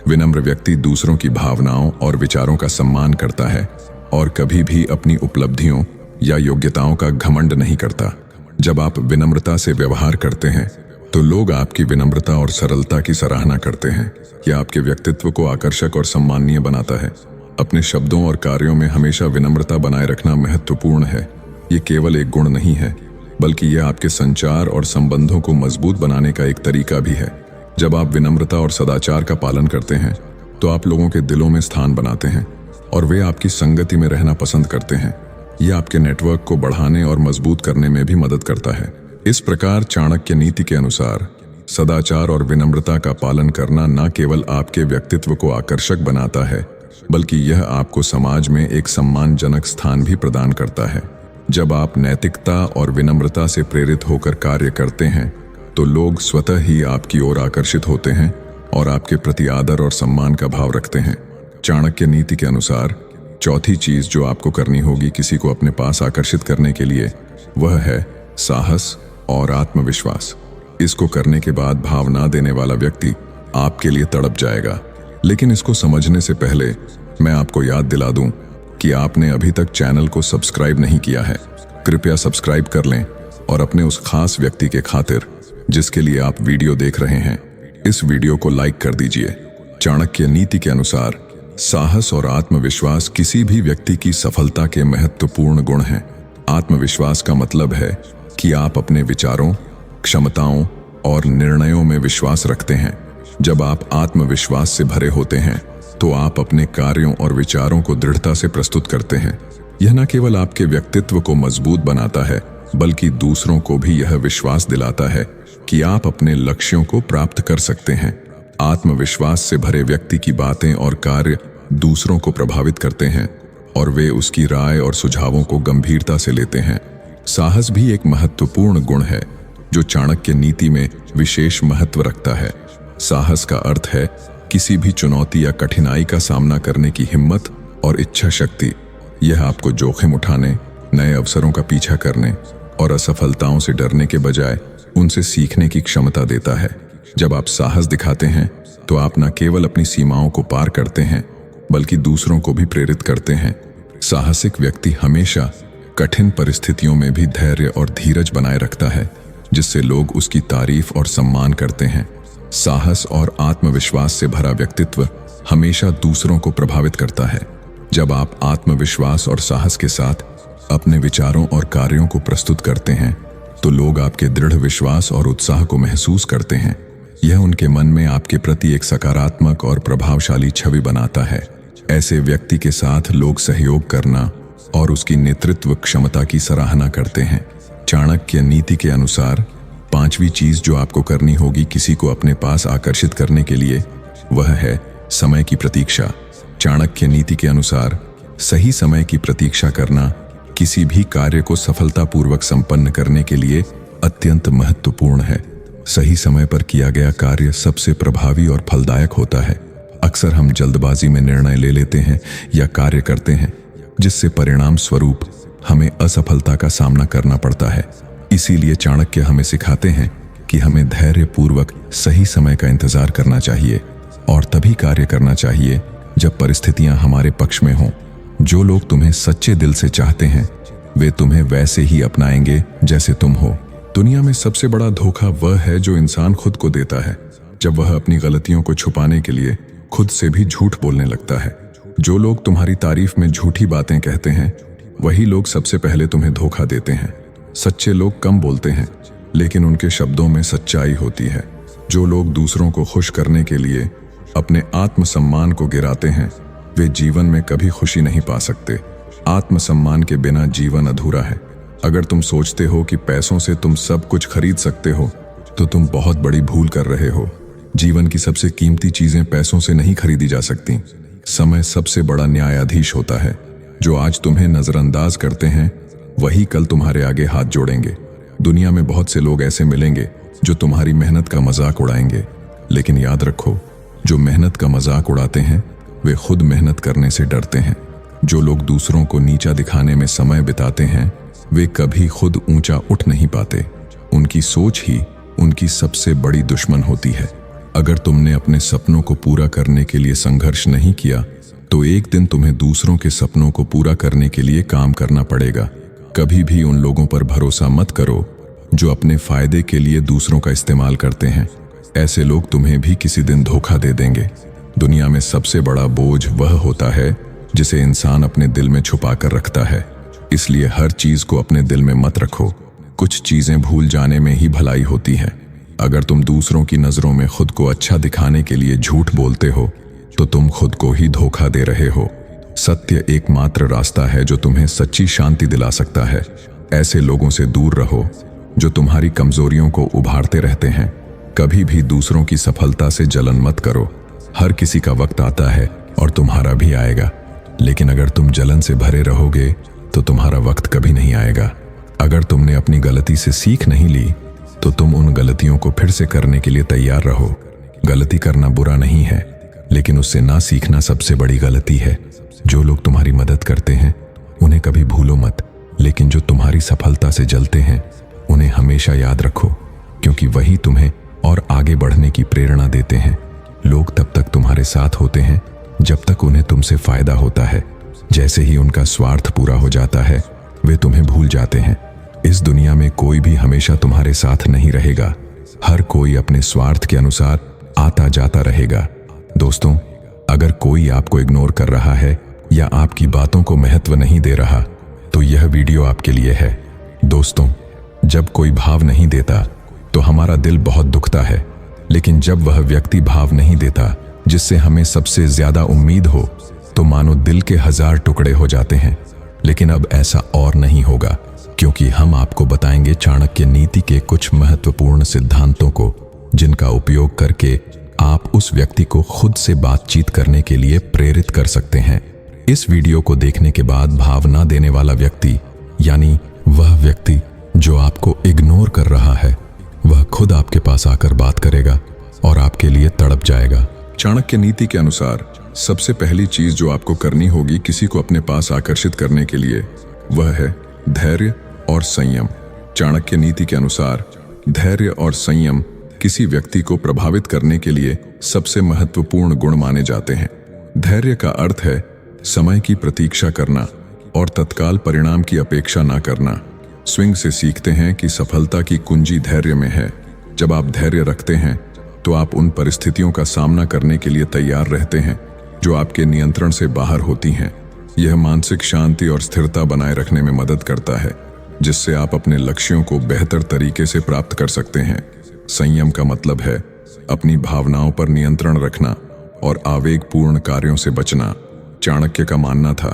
विनम्र व्यक्ति दूसरों की भावनाओं और विचारों का सम्मान करता है और कभी भी अपनी उपलब्धियों या योग्यताओं का घमंड नहीं करता। जब आप विनम्रता से व्यवहार करते हैं तो लोग आपकी विनम्रता और सरलता की सराहना करते हैं। यह आपके व्यक्तित्व को आकर्षक और सम्माननीय बनाता है। अपने शब्दों और कार्यों में हमेशा विनम्रता बनाए रखना महत्वपूर्ण है। ये केवल एक गुण नहीं है, बल्कि यह आपके संचार और संबंधों को मजबूत बनाने का एक तरीका भी है। जब आप विनम्रता और सदाचार का पालन करते हैं तो आप लोगों के दिलों में स्थान बनाते हैं और वे आपकी संगति में रहना पसंद करते हैं। यह आपके नेटवर्क को बढ़ाने और मजबूत करने में भी मदद करता है। इस प्रकार चाणक्य नीति के अनुसार सदाचार और विनम्रता का पालन करना न केवल आपके व्यक्तित्व को आकर्षक बनाता है, बल्कि यह आपको समाज में एक सम्मानजनक स्थान भी प्रदान करता है। जब आप नैतिकता और विनम्रता से प्रेरित होकर कार्य करते हैं तो लोग स्वतः ही आपकी ओर आकर्षित होते हैं और आपके प्रति आदर और सम्मान का भाव रखते हैं। चाणक्य नीति के अनुसार चौथी चीज जो आपको करनी होगी किसी को अपने पास आकर्षित करने के लिए, वह है साहस और आत्मविश्वास। इसको करने के बाद भावना देने वाला व्यक्ति आपके लिए तड़प जाएगा। लेकिन इसको समझने से पहले मैं आपको याद दिला दूं कि आपने अभी तक चैनल को सब्सक्राइब नहीं किया है। कृपया सब्सक्राइब कर लें और अपने उस खास व्यक्ति के खातिर जिसके लिए आप वीडियो देख रहे हैं, इस वीडियो को लाइक कर दीजिए। चाणक्य नीति के अनुसार साहस और आत्मविश्वास किसी भी व्यक्ति की सफलता के महत्वपूर्ण गुण हैं। आत्मविश्वास का मतलब है कि आप अपने विचारों, क्षमताओं और निर्णयों में विश्वास रखते हैं। जब आप आत्मविश्वास से भरे होते हैं तो आप अपने कार्यों और विचारों को दृढ़ता से प्रस्तुत करते हैं। यह न केवल आपके व्यक्तित्व को मजबूत बनाता है, बल्कि दूसरों को भी यह विश्वास दिलाता है कि आप अपने लक्ष्यों को प्राप्त कर सकते हैं। आत्मविश्वास से भरे व्यक्ति की बातें और कार्य दूसरों को प्रभावित करते हैं और वे उसकी राय और सुझावों को गंभीरता से लेते हैं। साहस भी एक महत्वपूर्ण गुण है जो चाणक्य नीति में विशेष महत्व रखता है। साहस का अर्थ है किसी भी चुनौती या कठिनाई का सामना करने की हिम्मत और इच्छा शक्ति। यह आपको जोखिम उठाने, नए अवसरों का पीछा करने और असफलताओं से डरने के बजाय उनसे सीखने की क्षमता देता है। जब आप साहस दिखाते हैं तो आप न केवल अपनी सीमाओं को पार करते हैं बल्कि दूसरों को भी प्रेरित करते हैं। साहसिक व्यक्ति हमेशा कठिन परिस्थितियों में भी धैर्य और धीरज बनाए रखता है, जिससे लोग उसकी तारीफ और सम्मान करते हैं। साहस और आत्मविश्वास से भरा व्यक्तित्व हमेशा दूसरों को प्रभावित करता है। जब आप आत्मविश्वास और साहस के साथ अपने विचारों और कार्यों को प्रस्तुत करते हैं तो लोग आपके दृढ़ विश्वास और उत्साह को महसूस करते हैं। यह उनके मन में आपके प्रति एक सकारात्मक और प्रभावशाली छवि बनाता है। ऐसे व्यक्ति के साथ लोग सहयोग करना और उसकी नेतृत्व क्षमता की सराहना करते हैं। चाणक्य नीति के अनुसार 5वीं चीज जो आपको करनी होगी किसी को अपने पास आकर्षित करने के लिए, वह है समय की प्रतीक्षा। चाणक्य नीति के अनुसार सही समय की प्रतीक्षा करना किसी भी कार्य को सफलतापूर्वक संपन्न करने के लिए अत्यंत महत्वपूर्ण है। सही समय पर किया गया कार्य सबसे प्रभावी और फलदायक होता है। अक्सर हम जल्दबाजी में निर्णय ले लेते हैं या कार्य करते हैं, जिससे परिणाम स्वरूप हमें असफलता का सामना करना पड़ता है। इसीलिए चाणक्य हमें सिखाते हैं कि हमें धैर्यपूर्वक सही समय का इंतजार करना चाहिए और तभी कार्य करना चाहिए जब परिस्थितियां हमारे पक्ष में हों। जो लोग तुम्हें सच्चे दिल से चाहते हैं वे तुम्हें वैसे ही अपनाएंगे जैसे तुम हो। दुनिया में सबसे बड़ा धोखा वह है जो इंसान खुद को देता है, जब वह अपनी गलतियों को छुपाने के लिए खुद से भी झूठ बोलने लगता है। जो लोग तुम्हारी तारीफ में झूठी बातें कहते हैं वही लोग सबसे पहले तुम्हें धोखा देते हैं। सच्चे लोग कम बोलते हैं लेकिन उनके शब्दों में सच्चाई होती है। जो लोग दूसरों को खुश करने के लिए अपने आत्मसम्मान को गिराते हैं वे जीवन में कभी खुशी नहीं पा सकते। आत्मसम्मान के बिना जीवन अधूरा है। अगर तुम सोचते हो कि पैसों से तुम सब कुछ खरीद सकते हो तो तुम बहुत बड़ी भूल कर रहे हो। जीवन की सबसे कीमती चीजें पैसों से नहीं खरीदी जा सकती। समय सबसे बड़ा न्यायाधीश होता है। जो आज तुम्हें नजरअंदाज करते हैं वही कल तुम्हारे आगे हाथ जोड़ेंगे। दुनिया में बहुत से लोग ऐसे मिलेंगे जो तुम्हारी मेहनत का मजाक उड़ाएंगे, लेकिन याद रखो, जो मेहनत का मजाक उड़ाते हैं वे खुद मेहनत करने से डरते हैं। जो लोग दूसरों को नीचा दिखाने में समय बिताते हैं वे कभी खुद ऊंचा उठ नहीं पाते। उनकी सोच ही उनकी सबसे बड़ी दुश्मन होती है। अगर तुमने अपने सपनों को पूरा करने के लिए संघर्ष नहीं किया तो एक दिन तुम्हें दूसरों के सपनों को पूरा करने के लिए काम करना पड़ेगा। कभी भी उन लोगों पर भरोसा मत करो जो अपने फायदे के लिए दूसरों का इस्तेमाल करते हैं। ऐसे लोग तुम्हें भी किसी दिन धोखा दे देंगे। दुनिया में सबसे बड़ा बोझ वह होता है जिसे इंसान अपने दिल में छुपा कर रखता है। इसलिए हर चीज को अपने दिल में मत रखो। कुछ चीजें भूल जाने में ही भलाई होती है। अगर तुम दूसरों की नजरों में खुद को अच्छा दिखाने के लिए झूठ बोलते हो तो तुम खुद को ही धोखा दे रहे हो। सत्य एकमात्र रास्ता है जो तुम्हें सच्ची शांति दिला सकता है। ऐसे लोगों से दूर रहो जो तुम्हारी कमजोरियों को उभारते रहते हैं। कभी भी दूसरों की सफलता से जलन मत करो। हर किसी का वक्त आता है और तुम्हारा भी आएगा, लेकिन अगर तुम जलन से भरे रहोगे तो तुम्हारा वक्त कभी नहीं आएगा। अगर तुमने अपनी गलती से सीख नहीं ली तो तुम उन गलतियों को फिर से करने के लिए तैयार रहो। गलती करना बुरा नहीं है, लेकिन उससे ना सीखना सबसे बड़ी गलती है। जो लोग तुम्हारी मदद करते हैं उन्हें कभी भूलो मत, लेकिन जो तुम्हारी सफलता से जलते हैं उन्हें हमेशा याद रखो, क्योंकि वही तुम्हें और आगे बढ़ने की प्रेरणा देते हैं। लोग तब तक तुम्हारे साथ होते हैं जब तक उन्हें तुमसे फायदा होता है। जैसे ही उनका स्वार्थ पूरा हो जाता है वे तुम्हें भूल जाते हैं। इस दुनिया में कोई भी हमेशा तुम्हारे साथ नहीं रहेगा। हर कोई अपने स्वार्थ के अनुसार आता जाता रहेगा। दोस्तों, अगर कोई आपको इग्नोर कर रहा है या आपकी बातों को महत्व नहीं दे रहा तो यह वीडियो आपके लिए है। दोस्तों, जब कोई भाव नहीं देता तो हमारा दिल बहुत दुखता है, लेकिन जब वह व्यक्ति भाव नहीं देता जिससे हमें सबसे ज्यादा उम्मीद हो तो मानो दिल के 1000 टुकड़े हो जाते हैं। लेकिन अब ऐसा और नहीं होगा। क्योंकि हम आपको बताएंगे चाणक्य नीति के कुछ महत्वपूर्ण सिद्धांतों को, जिनका उपयोग करके आप उस व्यक्ति को खुद से बातचीत करने के लिए प्रेरित कर सकते हैं। इस वीडियो को देखने के बाद भावना देने वाला व्यक्ति, यानी वह व्यक्ति जो आपको इग्नोर कर रहा है, वह खुद आपके पास आकर बात करेगा और आपके लिए तड़प जाएगा। चाणक्य नीति के अनुसार सबसे पहली चीज जो आपको करनी होगी किसी को अपने पास आकर्षित करने के लिए, वह है धैर्य और संयम। चाणक्य नीति के अनुसार धैर्य और संयम किसी व्यक्ति को प्रभावित करने के लिए सबसे महत्वपूर्ण गुण माने जाते हैं। धैर्य का अर्थ है समय की प्रतीक्षा करना और तत्काल परिणाम की अपेक्षा न करना। स्विंग से सीखते हैं कि सफलता की कुंजी धैर्य में है। जब आप धैर्य रखते हैं तो आप उन परिस्थितियों का सामना करने के लिए तैयार रहते हैं जो आपके नियंत्रण से बाहर होती हैं। यह मानसिक शांति और स्थिरता बनाए रखने में मदद करता है, जिससे आप अपने लक्ष्यों को बेहतर तरीके से प्राप्त कर सकते हैं। संयम का मतलब है अपनी भावनाओं पर नियंत्रण रखना और आवेगपूर्ण कार्यों से बचना। चाणक्य का मानना था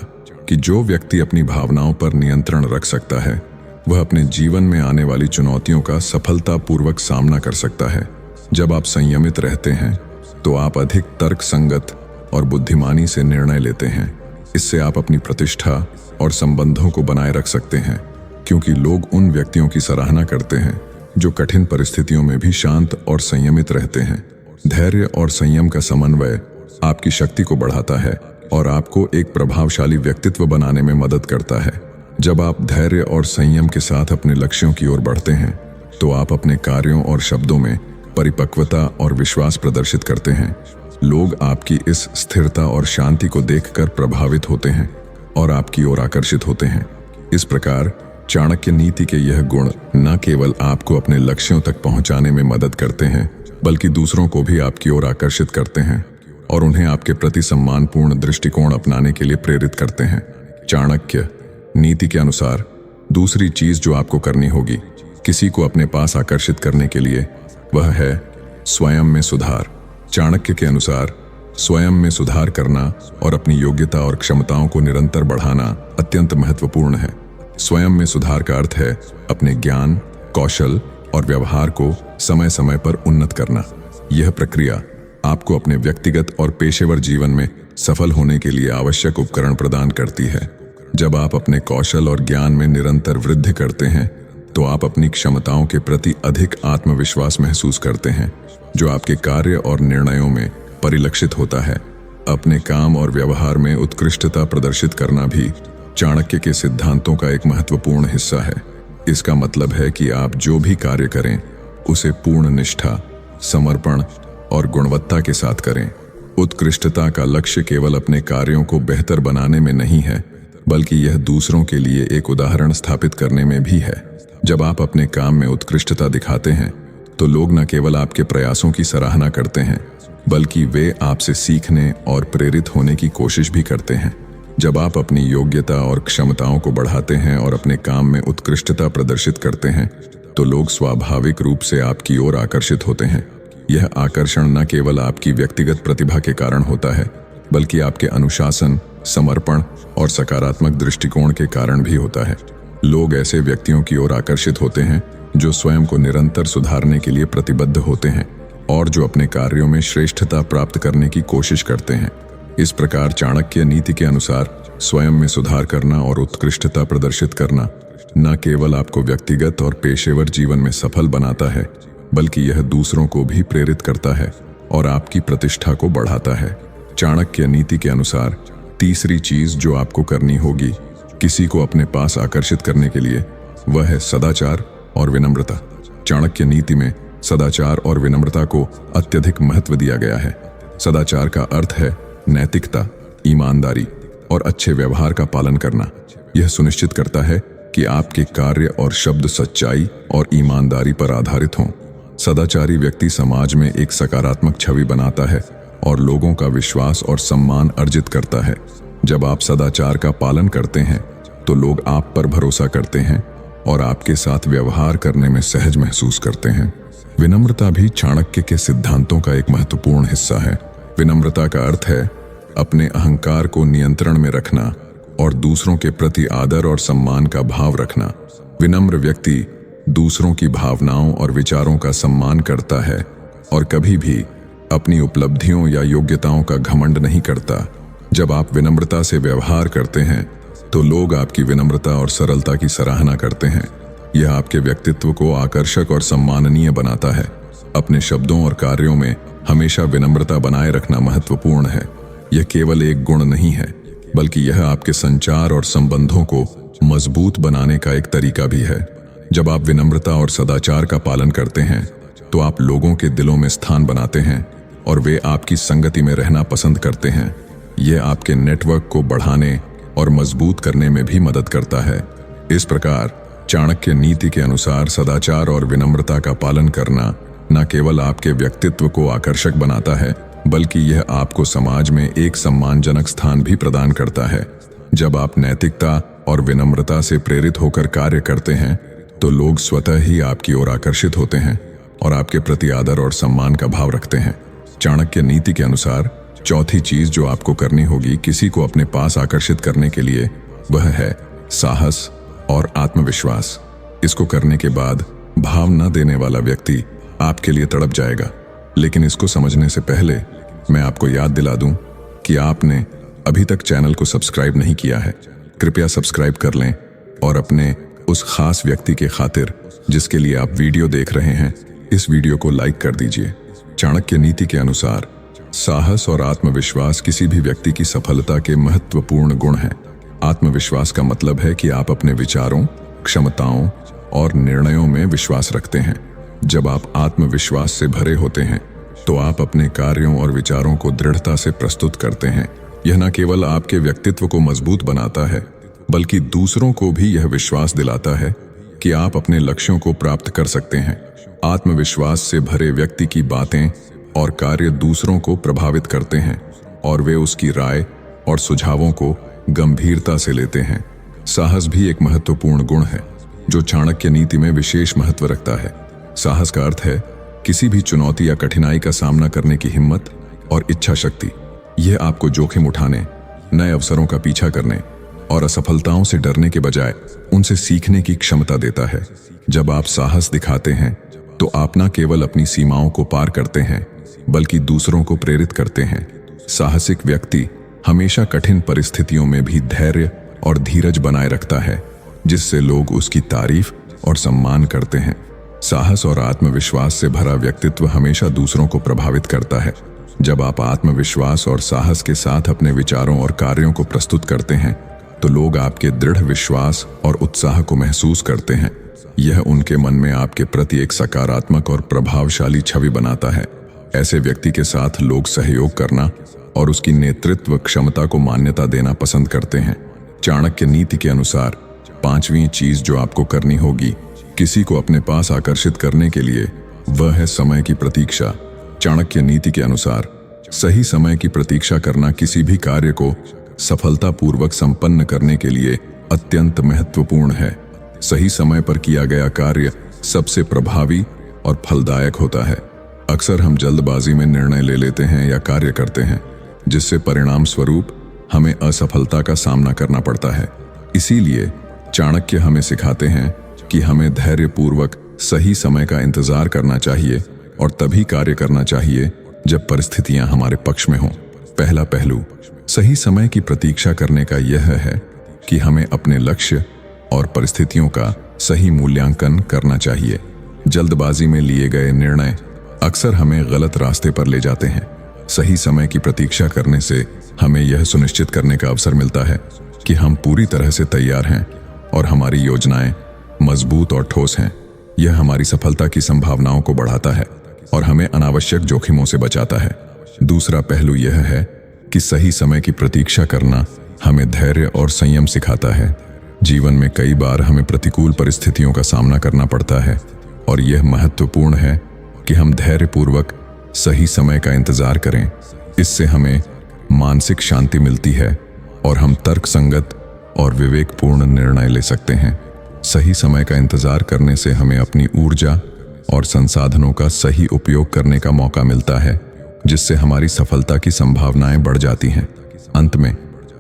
कि जो व्यक्ति अपनी भावनाओं पर नियंत्रण रख सकता है, वह अपने जीवन में आने वाली चुनौतियों का सफलतापूर्वक सामना कर सकता है। जब आप संयमित रहते हैं तो आप अधिक तर्कसंगत और बुद्धिमानी से निर्णय लेते हैं। इससे आप अपनी प्रतिष्ठा और संबंधों को बनाए रख सकते हैं, क्योंकि लोग उन व्यक्तियों की सराहना करते हैं जो कठिन परिस्थितियों में भी शांत और संयमित रहते हैं। धैर्य और संयम का समन्वय आपकी शक्ति को बढ़ाता है और आपको एक प्रभावशाली व्यक्तित्व बनाने में मदद करता है। जब आप धैर्य और संयम के साथ अपने लक्ष्यों की ओर बढ़ते हैं तो आप अपने कार्यों और शब्दों में परिपक्वता और विश्वास प्रदर्शित करते हैं। लोग आपकी इस स्थिरता और शांति को देखकर प्रभावित होते हैं और आपकी ओर आकर्षित होते हैं। इस प्रकार चाणक्य नीति के यह गुण न केवल आपको अपने लक्ष्यों तक पहुंचाने में मदद करते हैं, बल्कि दूसरों को भी आपकी ओर आकर्षित करते हैं और उन्हें आपके प्रति सम्मानपूर्ण दृष्टिकोण अपनाने के लिए प्रेरित करते हैं। चाणक्य नीति के अनुसार दूसरी चीज जो आपको करनी होगी किसी को अपने पास आकर्षित करने के लिए, वह है स्वयं में सुधार। चाणक्य के अनुसार स्वयं में सुधार करना और अपनी योग्यता और क्षमताओं को निरंतर बढ़ाना अत्यंत महत्वपूर्ण है। स्वयं में सुधार का अर्थ है अपने ज्ञान, कौशल और व्यवहार को समय समय पर उन्नत करना। यह प्रक्रिया आपको अपने व्यक्तिगत और पेशेवर जीवन में सफल होने के लिए आवश्यक उपकरण प्रदान करती है। जब आप अपने कौशल और ज्ञान में निरंतर वृद्धि करते हैं तो आप अपनी क्षमताओं के प्रति अधिक आत्मविश्वास महसूस करते हैं, जो आपके कार्य और निर्णयों में परिलक्षित होता है। अपने काम और व्यवहार में उत्कृष्टता प्रदर्शित करना भी चाणक्य के सिद्धांतों का एक महत्वपूर्ण हिस्सा है। इसका मतलब है कि आप जो भी कार्य करें उसे पूर्ण निष्ठा, समर्पण और गुणवत्ता के साथ करें। उत्कृष्टता का लक्ष्य केवल अपने कार्यों को बेहतर बनाने में नहीं है, बल्कि यह दूसरों के लिए एक उदाहरण स्थापित करने में भी है। जब आप अपने काम में उत्कृष्टता दिखाते हैं तो लोग न केवल आपके प्रयासों की सराहना करते हैं, बल्कि वे आपसे सीखने और प्रेरित होने की कोशिश भी करते हैं। जब आप अपनी योग्यता और क्षमताओं को बढ़ाते हैं और अपने काम में उत्कृष्टता प्रदर्शित करते हैं तो लोग स्वाभाविक रूप से आपकी ओर आकर्षित होते हैं। यह आकर्षण न केवल आपकी व्यक्तिगत प्रतिभा के कारण होता है, बल्कि आपके अनुशासन, समर्पण और सकारात्मक दृष्टिकोण के कारण भी होता है। लोग ऐसे व्यक्तियों की ओर आकर्षित होते हैं जो स्वयं को निरंतर सुधारने के लिए प्रतिबद्ध होते हैं और जो अपने कार्यों में श्रेष्ठता प्राप्त करने की कोशिश करते हैं। इस प्रकार चाणक्य नीति के अनुसार स्वयं में सुधार करना और उत्कृष्टता प्रदर्शित करना न केवल आपको व्यक्तिगत और पेशेवर जीवन में सफल बनाता है, बल्कि यह दूसरों को भी प्रेरित करता है और आपकी प्रतिष्ठा को बढ़ाता है। चाणक्य नीति के अनुसार तीसरी चीज जो आपको करनी होगी किसी को अपने पास आकर्षित करने के लिए, वह है सदाचार और विनम्रता। चाणक्य नीति में सदाचार और विनम्रता को अत्यधिक महत्व दिया गया है। सदाचार का अर्थ है नैतिकता, ईमानदारी और अच्छे व्यवहार का पालन करना। यह सुनिश्चित करता है कि आपके कार्य और शब्द सच्चाई और ईमानदारी पर आधारित हों। सदाचारी व्यक्ति समाज में एक सकारात्मक छवि बनाता है और लोगों का विश्वास और सम्मान अर्जित करता है। जब आप सदाचार का पालन करते हैं तो लोग आप पर भरोसा करते हैं और आपके साथ व्यवहार करने में सहज महसूस करते हैं। विनम्रता भी चाणक्य के सिद्धांतों का एक महत्वपूर्ण हिस्सा है। विनम्रता का अर्थ है अपने अहंकार को नियंत्रण में रखना और दूसरों के प्रति आदर और सम्मान का भाव रखना। विनम्र व्यक्ति दूसरों की भावनाओं और विचारों का सम्मान करता है और कभी भी अपनी उपलब्धियों या योग्यताओं का घमंड नहीं करता। जब आप विनम्रता से व्यवहार करते हैं तो लोग आपकी विनम्रता और सरलता की सराहना करते हैं। यह आपके व्यक्तित्व को आकर्षक और सम्माननीय बनाता है। अपने शब्दों और कार्यों में हमेशा विनम्रता बनाए रखना महत्वपूर्ण है। यह केवल एक गुण नहीं है, बल्कि यह आपके संचार और संबंधों को मजबूत बनाने का एक तरीका भी है। जब आप विनम्रता और सदाचार का पालन करते हैं तो आप लोगों के दिलों में स्थान बनाते हैं और वे आपकी संगति में रहना पसंद करते हैं। यह आपके नेटवर्क को बढ़ाने और मजबूत करने में भी मदद करता है। इस प्रकार चाणक्य नीति के अनुसार सदाचार और विनम्रता का पालन करना न केवल आपके व्यक्तित्व को आकर्षक बनाता है, बल्कि यह आपको समाज में एक सम्मानजनक स्थान भी प्रदान करता है। जब आप नैतिकता और विनम्रता से प्रेरित होकर कार्य करते हैं तो लोग स्वतः ही आपकी ओर आकर्षित होते हैं और आपके प्रति आदर और सम्मान का भाव रखते हैं। चाणक्य नीति के अनुसार चौथी चीज जो आपको करनी होगी किसी को अपने पास आकर्षित करने के लिए, वह है साहस और आत्मविश्वास। इसको करने के बाद भाव न देने वाला व्यक्ति आपके लिए तड़प जाएगा। लेकिन इसको समझने से पहले मैं आपको याद दिला दूं कि आपने अभी तक चैनल को सब्सक्राइब नहीं किया है। कृपया सब्सक्राइब कर लें और अपने उस खास व्यक्ति के खातिर जिसके लिए आप वीडियो देख रहे हैं, इस वीडियो को लाइक कर दीजिए। चाणक्य नीति के अनुसार साहस और आत्मविश्वास किसी भी व्यक्ति की सफलता के महत्वपूर्ण गुण हैं। आत्मविश्वास का मतलब है कि आप अपने विचारों, क्षमताओं और निर्णयों में विश्वास रखते हैं। जब आप आत्मविश्वास से भरे होते हैं तो आप अपने कार्यों और विचारों को दृढ़ता से प्रस्तुत करते हैं। यह न केवल आपके व्यक्तित्व को मजबूत बनाता है, बल्कि दूसरों को भी यह विश्वास दिलाता है कि आप अपने लक्ष्यों को प्राप्त कर सकते हैं। आत्मविश्वास से भरे व्यक्ति की बातें और कार्य दूसरों को प्रभावित करते हैं और वे उसकी राय और सुझावों को गंभीरता से लेते हैं। साहस भी एक महत्वपूर्ण गुण है जो चाणक्य नीति में विशेष महत्व रखता है। साहस का अर्थ है किसी भी चुनौती या कठिनाई का सामना करने की हिम्मत और इच्छा शक्ति। यह आपको जोखिम उठाने, नए अवसरों का पीछा करने और असफलताओं से डरने के बजाय उनसे सीखने की क्षमता देता है। जब आप साहस दिखाते हैं तो आप न केवल अपनी सीमाओं को पार करते हैं, बल्कि दूसरों को प्रेरित करते हैं। साहसिक व्यक्ति हमेशा कठिन परिस्थितियों में भी धैर्य और धीरज बनाए रखता है, जिससे लोग उसकी तारीफ और सम्मान करते हैं। साहस और आत्मविश्वास से भरा व्यक्तित्व हमेशा दूसरों को प्रभावित करता है। जब आप आत्मविश्वास और साहस के साथ अपने विचारों और कार्यों को प्रस्तुत करते हैं तो लोग आपके दृढ़ विश्वास और उत्साह को महसूस करते हैं। यह उनके मन में आपके प्रति एक सकारात्मक और प्रभावशाली छवि बनाता है। ऐसे व्यक्ति के साथ लोग सहयोग करना और उसकी नेतृत्व क्षमता को मान्यता देना पसंद करते हैं। चाणक्य नीति के अनुसार पांचवी चीज जो आपको करनी होगी किसी को अपने पास आकर्षित करने के लिए, वह है समय की प्रतीक्षा। चाणक्य नीति के अनुसार सही समय की प्रतीक्षा करना किसी भी कार्य को सफलतापूर्वक संपन्न करने के लिए अत्यंत महत्वपूर्ण है। सही समय पर किया गया कार्य सबसे प्रभावी और फलदायक होता है। अक्सर हम जल्दबाजी में निर्णय ले लेते हैं या कार्य करते हैं, जिससे परिणाम स्वरूप हमें असफलता का सामना करना पड़ता है। इसीलिए चाणक्य हमें सिखाते हैं कि हमें धैर्यपूर्वक सही समय का इंतजार करना चाहिए और तभी कार्य करना चाहिए जब परिस्थितियां हमारे पक्ष में हों। पहला पहलू सही समय की प्रतीक्षा करने का यह है कि हमें अपने लक्ष्य और परिस्थितियों का सही मूल्यांकन करना चाहिए। जल्दबाजी में लिए गए निर्णय अक्सर हमें गलत रास्ते पर ले जाते हैं। सही समय की प्रतीक्षा करने से हमें यह सुनिश्चित करने का अवसर मिलता है कि हम पूरी तरह से तैयार हैं और हमारी योजनाएं मजबूत और ठोस हैं। यह हमारी सफलता की संभावनाओं को बढ़ाता है और हमें अनावश्यक जोखिमों से बचाता है। दूसरा पहलू यह है कि सही समय की प्रतीक्षा करना हमें धैर्य और संयम सिखाता है। जीवन में कई बार हमें प्रतिकूल परिस्थितियों का सामना करना पड़ता है और यह महत्वपूर्ण है कि हम धैर्यपूर्वक सही समय का इंतजार करें। इससे हमें मानसिक शांति मिलती है और हम तर्कसंगत और विवेकपूर्ण निर्णय ले सकते हैं। सही समय का इंतजार करने से हमें अपनी ऊर्जा और संसाधनों का सही उपयोग करने का मौका मिलता है, जिससे हमारी सफलता की संभावनाएं बढ़ जाती हैं। अंत में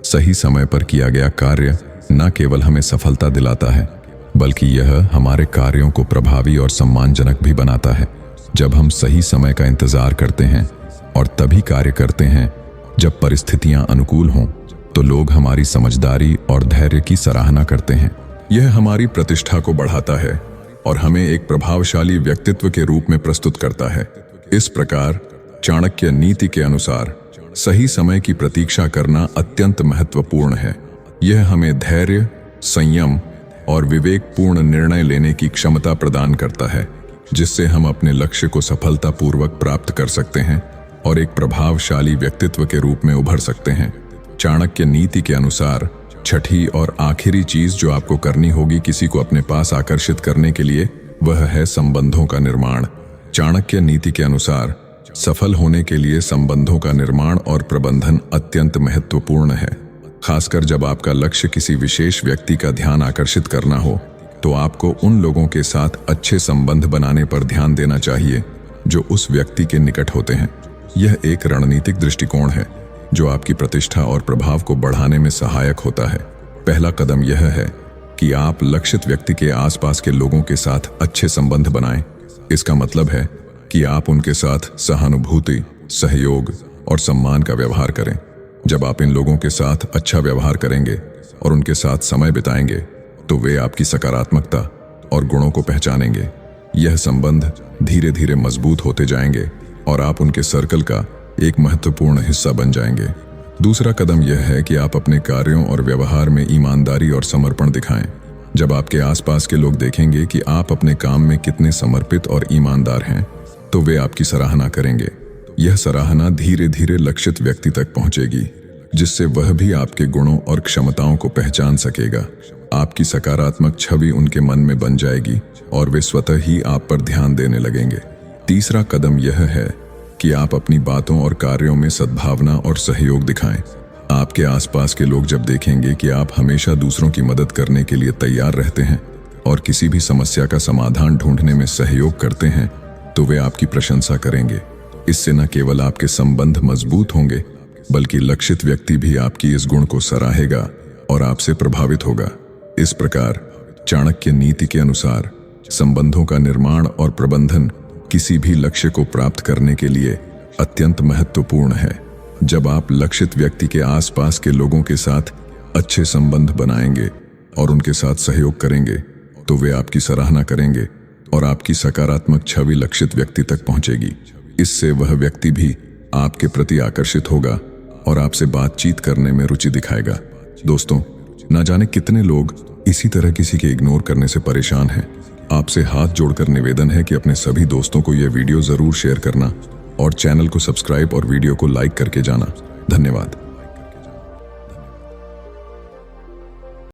सही समय पर किया गया कार्य न केवल हमें सफलता दिलाता है, बल्कि यह हमारे कार्यों को प्रभावी और सम्मानजनक भी बनाता है। जब हम सही समय का इंतजार करते हैं और तभी कार्य करते हैं जब परिस्थितियां अनुकूल हों, तो लोग हमारी समझदारी और धैर्य की सराहना करते हैं। यह हमारी प्रतिष्ठा को बढ़ाता है और हमें एक प्रभावशाली व्यक्तित्व के रूप में प्रस्तुत करता है। इस प्रकार चाणक्य नीति के अनुसार सही समय की प्रतीक्षा करना अत्यंत महत्वपूर्ण है। यह हमें धैर्य, संयम और विवेकपूर्ण निर्णय लेने की क्षमता प्रदान करता है, जिससे हम अपने लक्ष्य को सफलतापूर्वक प्राप्त कर सकते हैं और एक प्रभावशाली व्यक्तित्व के रूप में उभर सकते हैं। चाणक्य नीति के अनुसार छठी और आखिरी चीज जो आपको करनी होगी किसी को अपने पास आकर्षित करने के लिए, वह है संबंधों का निर्माण। चाणक्य नीति के अनुसार सफल होने के लिए संबंधों का निर्माण और प्रबंधन अत्यंत महत्वपूर्ण है। खासकर जब आपका लक्ष्य किसी विशेष व्यक्ति का ध्यान आकर्षित करना हो, तो आपको उन लोगों के साथ अच्छे संबंध बनाने पर ध्यान देना चाहिए जो उस व्यक्ति के निकट होते हैं। यह एक रणनीतिक दृष्टिकोण है जो आपकी प्रतिष्ठा और प्रभाव को बढ़ाने में सहायक होता है। पहला कदम यह है कि आप लक्षित व्यक्ति के आसपास के लोगों के साथ अच्छे संबंध बनाएं। इसका मतलब है कि आप उनके साथ सहानुभूति, सहयोग और सम्मान का व्यवहार करें। जब आप इन लोगों के साथ अच्छा व्यवहार करेंगे और उनके साथ समय बिताएंगे, तो वे आपकी सकारात्मकता और गुणों को पहचानेंगे। यह संबंध धीरे धीरे मजबूत होते जाएंगे और आप उनके सर्कल का एक महत्वपूर्ण हिस्सा बन जाएंगे। दूसरा कदम यह है कि आप अपने कार्यों और व्यवहार में ईमानदारी और समर्पण दिखाएं। जब आपके आसपास के लोग देखेंगे कि आप अपने काम में कितने समर्पित और ईमानदार हैं, तो वे आपकी सराहना करेंगे। यह सराहना धीरे धीरे लक्षित व्यक्ति तक पहुंचेगी, जिससे वह भी आपके गुणों और क्षमताओं को पहचान सकेगा। आपकी सकारात्मक छवि उनके मन में बन जाएगी और वे स्वतः ही आप पर ध्यान देने लगेंगे। तीसरा कदम यह है कि आप अपनी बातों और कार्यों में सद्भावना और सहयोग दिखाएं। आपके आसपास के लोग जब देखेंगे कि आप हमेशा दूसरों की मदद करने के लिए तैयार रहते हैं और किसी भी समस्या का समाधान ढूंढने में सहयोग करते हैं, तो वे आपकी प्रशंसा करेंगे। इससे न केवल आपके संबंध मजबूत होंगे, बल्कि लक्षित व्यक्ति भी आपकी इस गुण को सराहेगा और आपसे प्रभावित होगा। इस प्रकार चाणक्य नीति के अनुसार संबंधों का निर्माण और प्रबंधन किसी भी लक्ष्य को प्राप्त करने के लिए अत्यंत महत्वपूर्ण है। जब आप लक्षित व्यक्ति के आसपास के लोगों के साथ अच्छे संबंध बनाएंगे और उनके साथ सहयोग करेंगे, तो वे आपकी सराहना करेंगे और आपकी सकारात्मक छवि लक्षित व्यक्ति तक पहुंचेगी। इससे वह व्यक्ति भी आपके प्रति आकर्षित होगा और आपसे बातचीत करने में रुचि दिखाएगा। दोस्तों, न जाने कितने लोग इसी तरह किसी के इग्नोर करने से परेशान हैं। आपसे हाथ जोड़कर निवेदन है कि अपने सभी दोस्तों को यह वीडियो जरूर शेयर करना और चैनल को सब्सक्राइब और वीडियो को लाइक करके जाना। धन्यवाद।